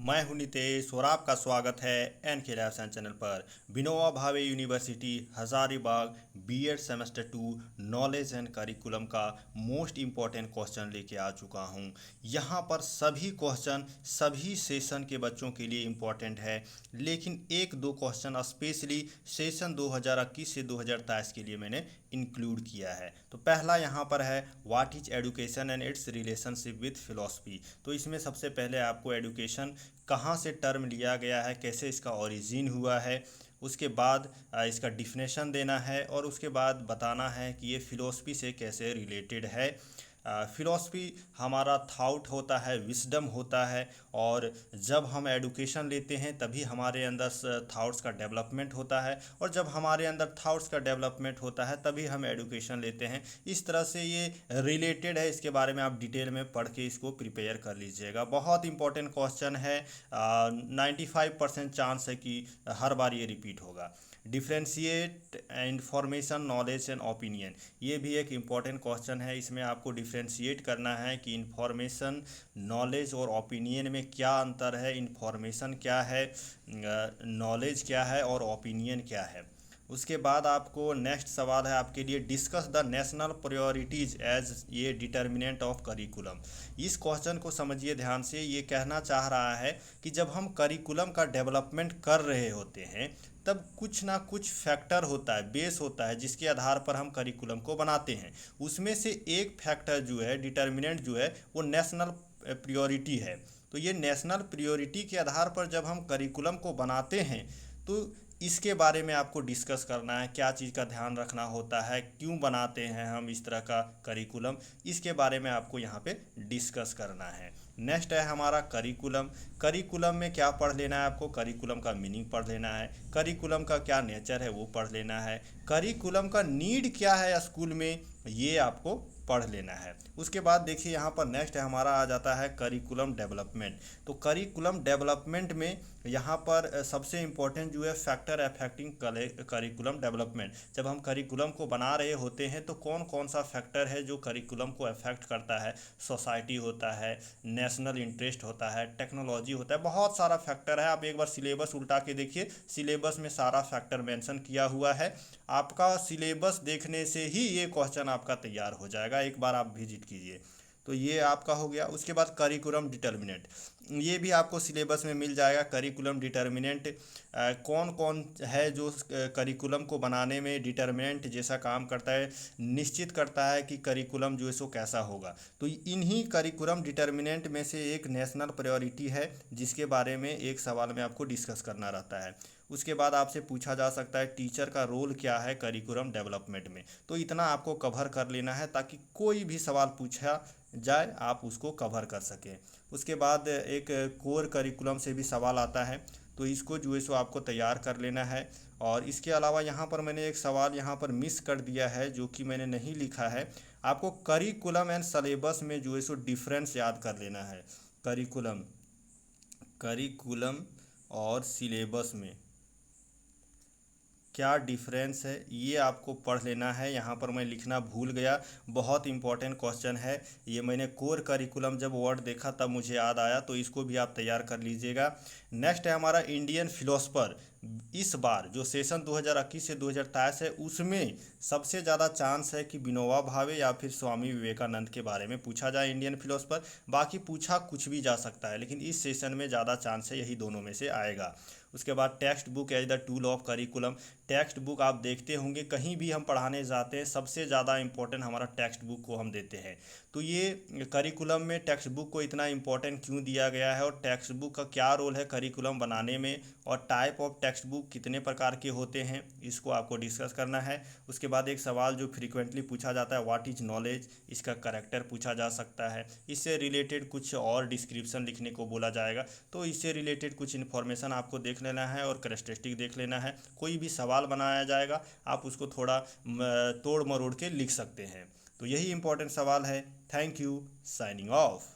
मैं हूं नितेश और आपका स्वागत है एन के लैब साइंस चैनल पर। Vinoba Bhave university Hazaribagh BEd semester 2 knowledge and curriculum का मोस्ट इम्पॉर्टेंट क्वेश्चन लेके आ चुका हूं। यहां पर सभी क्वेश्चन सभी सेशन के बच्चों के लिए इम्पॉर्टेंट है, लेकिन एक दो क्वेश्चन स्पेशली सेशन 2021 से 2023 के लिए मैंने इंक्लूड किया है। तो पहला यहाँ पर है what is education and it's relationship with philosophy. तो इसमें सबसे पहले आपको एजुकेशन कहाँ से टर्म लिया गया है, कैसे इसका ओरिजिन हुआ है, उसके बाद इसका डिफिनेशन देना है और उसके बाद बताना है कि ये फिलॉसफी से कैसे रिलेटेड है। फिलॉसफी हमारा थाउट होता है, विस्डम होता है, और जब हम एडुकेशन लेते हैं तभी हमारे अंदर थाउट्स का डेवलपमेंट होता है, और जब हमारे अंदर थाउट्स का डेवलपमेंट होता है तभी हम एडुकेशन लेते हैं। इस तरह से ये रिलेटेड है, इसके बारे में आप डिटेल में पढ़ के इसको प्रिपेयर कर लीजिएगा। बहुत इंपॉर्टेंट क्वेश्चन है, 95% चांस है कि हर बार ये रिपीट होगा। Differentiate information knowledge and opinion, ये भी एक इम्पॉर्टेंट क्वेश्चन है। इसमें आपको डिफ्रेंशिएट करना है कि इंफॉर्मेशन नॉलेज और ओपिनियन में क्या अंतर है, इंफॉर्मेशन क्या है, नॉलेज क्या है और ओपिनियन क्या है। उसके बाद आपको नेक्स्ट सवाल है आपके लिए, discuss the national priorities as ये डिटर्मिनेंट ऑफ करिकुलम। इस क्वेश्चन को समझिए ध्यान से। ये कहना चाह रहा है कि जब हम करिकुलम का डेवलपमेंट कर रहे होते हैं तब कुछ ना कुछ फैक्टर होता है, बेस होता है, जिसके आधार पर हम करिकुलम को बनाते हैं। उसमें से एक फैक्टर जो है, डिटर्मिनेंट जो है, वो नेशनल प्रायोरिटी है। तो ये नेशनल प्रायोरिटी के आधार पर जब हम करिकुलम को बनाते हैं तो इसके बारे में आपको डिस्कस करना है, क्या चीज़ का ध्यान रखना होता है, क्यों बनाते हैं हम इस तरह का करिकुलम, इसके बारे में आपको यहाँ पे डिस्कस करना है। नेक्स्ट है हमारा करिकुलम। करिकुलम में क्या पढ़ लेना है आपको, करिकुलम का मीनिंग पढ़ लेना है, करिकुलम का क्या नेचर है वो पढ़ लेना है, करिकुलम का नीड क्या है स्कूल में, ये आपको पढ़ लेना है। उसके बाद देखिए यहाँ पर नेक्स्ट है हमारा आ जाता है करिकुलम डेवलपमेंट। तो करिकुलम डेवलपमेंट में यहाँ पर सबसे इम्पोर्टेंट जो है फैक्टर अफेक्टिंग करिकुलम डेवलपमेंट। जब हम करिकुलम को बना रहे होते हैं तो कौन कौन सा फैक्टर है जो करिकुलम को अफेक्ट करता है। सोसाइटी होता है, नेशनल इंटरेस्ट होता है, टेक्नोलॉजी होता है, बहुत सारा फैक्टर है। आप एक बार सिलेबस उल्टा के देखिए, सिलेबस में सारा फैक्टर मेंशन किया हुआ है। आपका सिलेबस देखने से ही ये क्वेश्चन आपका तैयार हो जाएगा, एक बार आप विजिट कीजिए। तो ये आपका हो गया। उसके बाद करिकुलम डिटर्मिनेंट, ये भी आपको सिलेबस में मिल जाएगा। करिकुलम डिटर्मिनेंट कौन कौन है जो करिकुलम को बनाने में डिटर्मिनेंट जैसा काम करता है, निश्चित करता है कि करिकुलम जो है सो कैसा होगा। तो इन्हीं करिकुलम डिटर्मिनेंट में से एक नेशनल प्रायोरिटी है, जिसके बारे में एक सवाल में आपको डिस्कस करना रहता है। उसके बाद आपसे पूछा जा सकता है टीचर का रोल क्या है करिकुलम डेवलपमेंट में। तो इतना आपको कवर कर लेना है ताकि कोई भी सवाल पूछा जाए आप उसको कवर कर सकें। उसके बाद एक कोर करिकुलम से भी सवाल आता है, तो इसको जो है सो आपको तैयार कर लेना है। और इसके अलावा यहाँ पर मैंने एक सवाल यहाँ पर मिस कर दिया है जो कि मैंने नहीं लिखा है। आपको करिकुलम एंड सलेबस में जो है सो डिफरेंस याद कर लेना है। करिकुलम करिकुलम और सिलेबस में क्या डिफरेंस है ये आपको पढ़ लेना है। यहाँ पर मैं लिखना भूल गया, बहुत इंपॉर्टेंट क्वेश्चन है ये। मैंने कोर करिकुलम जब वर्ड देखा तब मुझे याद आया, तो इसको भी आप तैयार कर लीजिएगा। नेक्स्ट है हमारा इंडियन फिलोसफर। इस बार जो सेशन 2021 से 2023 है उसमें सबसे ज़्यादा चांस है कि विनोबा भावे या फिर स्वामी विवेकानंद के बारे में पूछा जाए इंडियन फिलोसफर। बाकी पूछा कुछ भी जा सकता है, लेकिन इस सेशन में ज़्यादा चांस है यही दोनों में से आएगा। उसके बाद text book as the tool of curriculum. Text book आप देखते होंगे कहीं भी हम पढ़ाने जाते हैं सबसे ज़्यादा इंपॉर्टेंट हमारा टेक्स्ट बुक को हम देते हैं। तो ये करिकुलम में टेक्स्ट बुक को इतना इंपॉर्टेंट क्यों दिया गया है और टेक्स्ट बुक का क्या रोल है करिकुलम बनाने में, और टाइप ऑफ टेक्स्ट बुक कितने प्रकार के होते हैं, इसको आपको डिस्कस करना है। उसके बाद एक सवाल जो फ्रीक्वेंटली पूछा जाता है, व्हाट इज़ नॉलेज, इसका करेक्टर पूछा जा सकता है। इससे रिलेटेड कुछ और डिस्क्रिप्शन लिखने को बोला जाएगा, तो इससे रिलेटेड कुछ इन्फॉर्मेशन आपको देख लेना है और कैरेक्टरिस्टिक देख लेना है। कोई भी सवाल बनाया जाएगा आप उसको थोड़ा तोड़ मरोड़ के लिख सकते हैं। तो यही इंपॉर्टेंट सवाल है। Thank you, signing off.